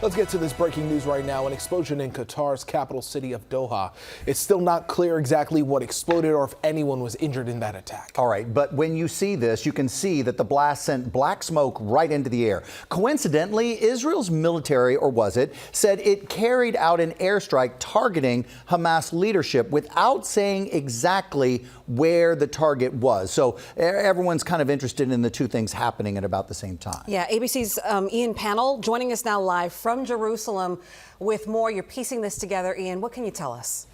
Let's get to this breaking news right now. An explosion in Qatar's capital city of Doha. It's still not clear exactly what exploded or if anyone was injured in that attack. All right, but when you see this, you can see that the blast sent black smoke right into the air. Coincidentally, Israel's military, or was it, said it carried out an airstrike targeting Hamas leadership without saying exactly where the target was. So everyone's kind of interested in the two things happening at about the same time. Yeah, ABC's Ian Pannell joining us now live from Jerusalem with more. You're piecing this together, Ian. What can you tell us?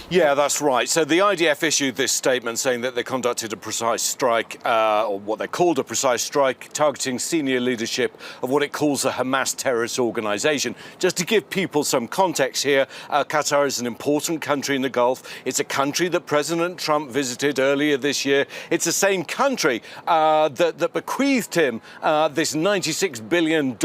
Yeah, that's right. So the IDF issued this statement saying that they conducted a precise strike, or what they called a precise strike, targeting senior leadership of what it calls a Hamas terrorist organization. Just to give people some context here, Qatar is an important country in the Gulf. It's a country that President Trump visited earlier this year. It's the same country that bequeathed him this $96 billion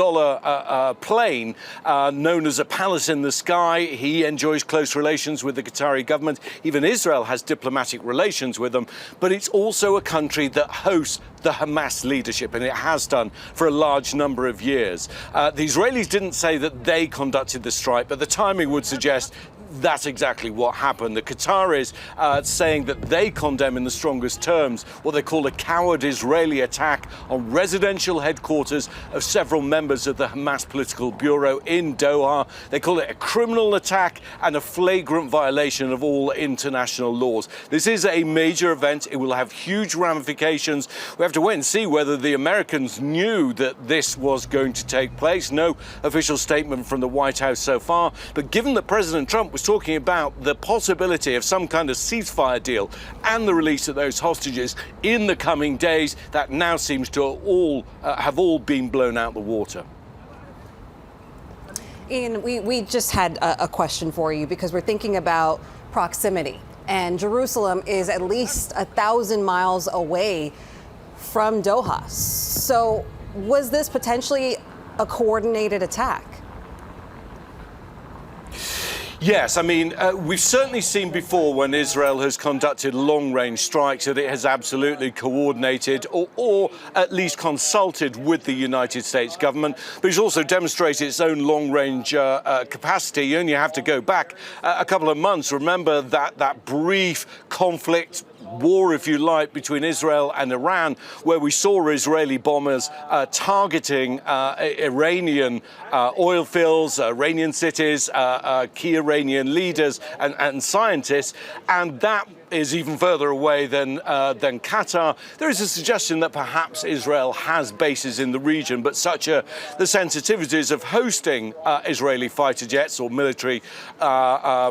plane known as a palace in the sky. He enjoys close relations with the Qatari government. Even Israel has diplomatic relations with them, but it's also a country that hosts the Hamas leadership, and it has done for a large number of years. The Israelis didn't say that they conducted the strike, but the timing would suggest that's exactly what happened. The Qataris saying that they condemn in the strongest terms what they call a coward Israeli attack on residential headquarters of several members of the Hamas political bureau in Doha. They call it a criminal attack and a flagrant violation of all international laws. This is a major event. It will have huge ramifications. We have to wait and see whether the Americans knew that this was going to take place. No official statement from the White House so far. But given that President Trump was talking about the possibility of some kind of ceasefire deal and the release of those hostages in the coming days, that now seems to have all been blown out the water. Ian, we just had a question for you because we're thinking about proximity, and Jerusalem is at least 1,000 miles away from Doha. So was this potentially a coordinated attack? Yes, I mean, we've certainly seen before when Israel has conducted long-range strikes that it has absolutely coordinated or at least consulted with the United States government, but it's also demonstrated its own long-range capacity. You only have to go back a couple of months. Remember that brief conflict, war, if you like, between Israel and Iran, where we saw Israeli bombers targeting Iranian oil fields, Iranian cities, key Iranian leaders and scientists, and that is even further away than Qatar. There is a suggestion that perhaps Israel has bases in the region, but such are the sensitivities of hosting Israeli fighter jets or military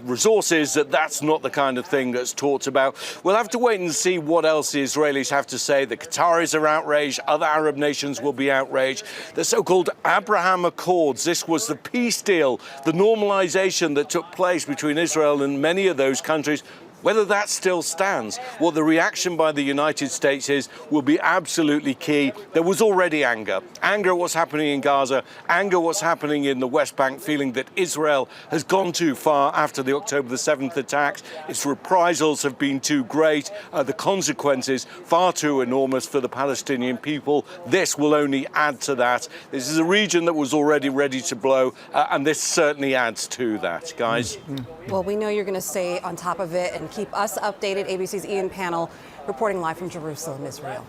resources that that's not the kind of thing that's talked about. We'll have to wait and see what else the Israelis have to say. The Qataris are outraged. Other Arab nations will be outraged. The so-called Abraham Accords, this was the peace deal, the normalization that took place between Israel and many of those countries. Whether that still stands, what the reaction by the United States is, will be absolutely key. There was already anger at what's happening in Gaza, anger what's happening in the West Bank, feeling that Israel has gone too far after the October the 7th attacks. Its reprisals have been too great, the consequences far too enormous for the Palestinian people. This will only add to that. This is a region that was already ready to blow, and this certainly adds to that, guys. Well, we know you're going to stay on top of it and keep us updated. ABC's Ian Pannell reporting live from Jerusalem, Israel.